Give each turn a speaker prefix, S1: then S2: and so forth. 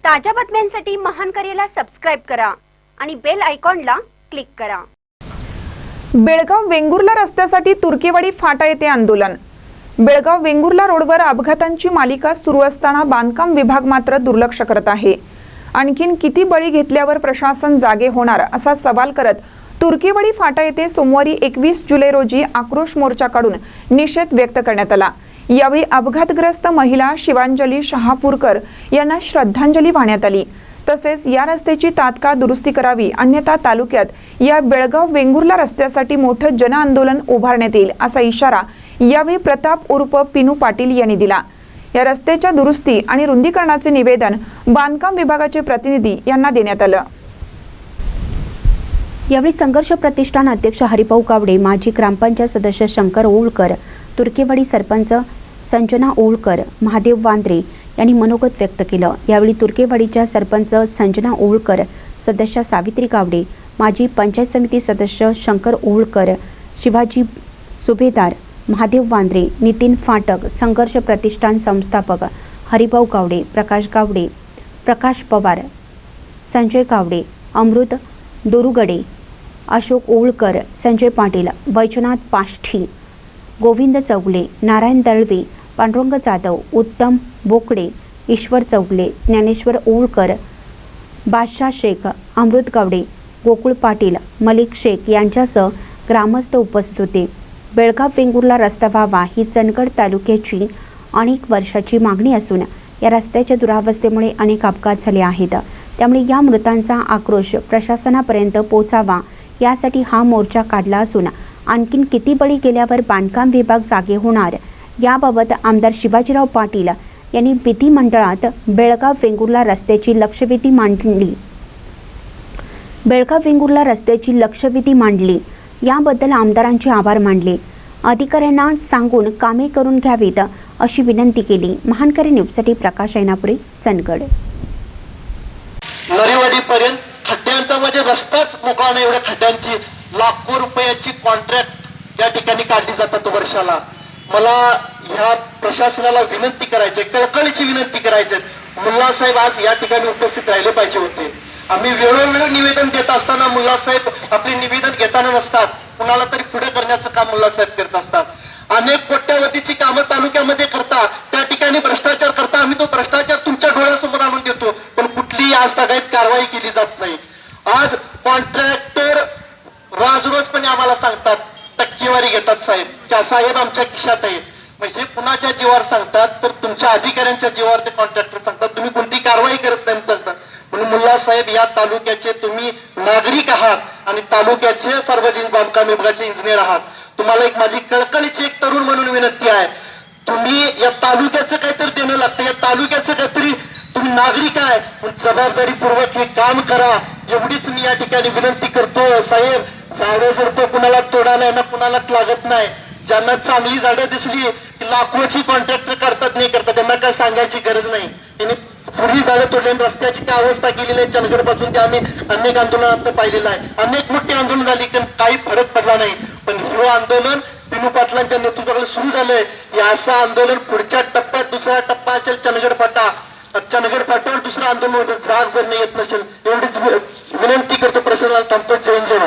S1: ताज्या बातम्यांसाठी महान करेला सबस्क्राइब करा आणि बेल आयकॉनला क्लिक करा।
S2: बेळगाव वेंगुर्ला रस्त्यासाठी तुर्केवाडी फाटा येथे आंदोलन। बेळगाव वेंगुर्ला रोडवर अपघातांची मालिका सुरू असताना बांधकाम विभाग मात्र दुर्लक्ष करत आहे। आणखीन किती बळी घेतल्यावर प्रशासन जागे होणार असा सवाल करत तुर्केवाडी फाटा येथे सोमवारी 21 जुलै रोजी आक्रोश मोर्चा काढून निषेध व्यक्त करण्यात आला। यावेळी अपघातग्रस्त महिला शिवांजली शहापूरकर यांना श्रद्धांजली वाहण्यात आली। तसेच या रस्त्याची तात्काळ दुरुस्ती करावी, अन्यथा तालुक्यात या बेळगाव वेंगुर्ला रस्त्यासाठी मोठं जन आंदोलन उभारण्यात येईल असा इशारा यावेळी प्रताप उर्फ पिनू पाटील यांनी दिला। या रस्त्याच्या दुरुस्ती आणि रुंदीकरणाचे निवेदन बांधकाम विभागाचे प्रतिनिधी यांना देण्यात आलं।
S3: यावेळी संघर्ष प्रतिष्ठान अध्यक्ष हरिभाऊ कावडे, माजी ग्रामपंचायत सदस्य शंकर ओळकर, तुर्केवाडी सरपंच संजना ओळकर, महादेव वांद्रे यांनी मनोगत व्यक्त केलं। यावेळी तुर्केवाडीच्या सरपंच संजना ओळकर, सदस्य सावित्री कावडे, माजी पंचायत समिती सदस्य शंकर ओळकर, शिवाजी सुभेदार, महादेव वांद्रे, नितीन फाटक, संघर्ष प्रतिष्ठान संस्थापक हरिभाऊ कावडे, प्रकाश गावडे, प्रकाश पवार, संजय कावडे, अमृत दोरुगडे, अशोक ओळकर, संजय पाटील, वैजनाथ पाष्ठी, गोविंद चौगले, नारायण दळवे, पांडुरंग जाधव, उत्तम बोकडे, ईश्वर चौगले, ज्ञानेश्वर ओळकर, बादशाह शेख, अमृत गावडे, गोकुळ पाटील, मलिक शेख यांच्यासह ग्रामस्थ उपस्थित होते। बेळगाव वेंगुर्ला रस्ता व्हावा ही चंदगड तालुक्याची अनेक वर्षाची मागणी असून या रस्त्याच्या दुरावस्थेमुळे अनेक अपघात झाले आहेत। त्यामुळे या मृतांचा आक्रोश प्रशासनापर्यंत पोहोचावा यासाठी हा मोर्चा काढला असून आणखीन किती बळी गेल्यावर बांधकाम विभाग जागे होणार याबाबत आमदार शिवाजीराव पाटील यांनी विधिमंडळात बेळगाव वेंगुर्ला रस्त्याची लक्षवेधी मांडली। बेळगाव वेंगुर्ला रस्त्याची लक्षवेधी मांडली याबद्दल आमदारांचे आभार मानले। अधिकाऱ्यांना सांगून कामे करून घ्यावीत अशी विनंती केली। महानकरी न्यूजसाठी प्रकाश ऐनापुरे, चंदगड।
S4: नरेवाडीपर्यंत खड्ड्यांचा म्हणजे रस्ताच मोकळा नाही, एवढ्या खड्ड्यांची लाखो रुपयाची कॉन्ट्रॅक्ट या ठिकाणी काढली जातात वर्षाला। मला ह्या प्रशासनाला विनंती करायची, कळकळीची विनंती करायची, मुल्ला साहेब आज या ठिकाणी उपस्थित राहिले पाहिजे होते। आम्ही वेळोवेळी निवेदन देत असताना मुल्ला साहेब आपले निवेदन घेताना नसतात, कुणाला तरी पुढे करण्याचं काम मुल्ला साहेब करत असतात। अनेक कोट्यावधीची कामं तालुक्यामध्ये करता, त्या ठिकाणी भ्रष्टाचार करता, आम्ही तो भ्रष्टाचार तुमच्या डोळ्यासमोर आणून देतो, पण कुठलीही आज तागायत कारवाई केली जात नाही। आज कॉन्ट्रॅक्टर राजरोजपणे आम्हाला सांगतात टक्केवारी घेतात साहेब, त्या साहेब आमच्या खिशात आहे। मग हे कुणाच्या जीवावर सांगतात तर तुमच्या अधिकाऱ्यांच्या जीवावर ते कॉन्ट्रॅक्टर सांगतात, तुम्ही कोणती कारवाई करत नाही सांगतात। म्हणून मुल्ला साहेब या तालुक्याचे तुम्ही नागरिक आहात आणि तालुक्याचे सार्वजनिक बांधकाम विभागाचे इंजिनियर आहात। तुम्हाला एक माझी कळकळीची एक तरुण म्हणून विनंती आहे, तुम्ही या तालुक्याचं काहीतरी देणं लागतं, या तालुक्याचं काहीतरी तुम्ही नागरिक आहे, जबाबदारीपूर्वक हे काम करा एवढीच मी या ठिकाणी विनंती करतो। साहेब, झाडं झुडपं कुणाला तोडायला यांना कुणाला लागत नाही, ज्यांना चांगली झाडं दिसली की लाखोची कॉन्ट्रॅक्टर करतात नाही करतात, त्यांना काय सांगायची गरज नाही। त्यांनी पूर्वी झाडं तोडले, रस्त्याची काय अवस्था केलेली आहे चंदगड पासून ते आम्ही अनेक आंदोलनात पाहिलेलं आहे। अनेक मोठी आंदोलन झाली पण काही फरक पडला नाही, पण हे आंदोलन पिनू पाटलांच्या नेतृत्वाखाली सुरू झालंय। हे असं आंदोलन पुढच्या टप्प्यात, दुसरा टप्पा असेल चंदगड फाटा, चंदगड फाट्यावर दुसरं आंदोलन जाग जर नाही येत नसेल एवढीच विनंती करतो प्रशासनाला। थांबतो। जय हिंद, जय भारत।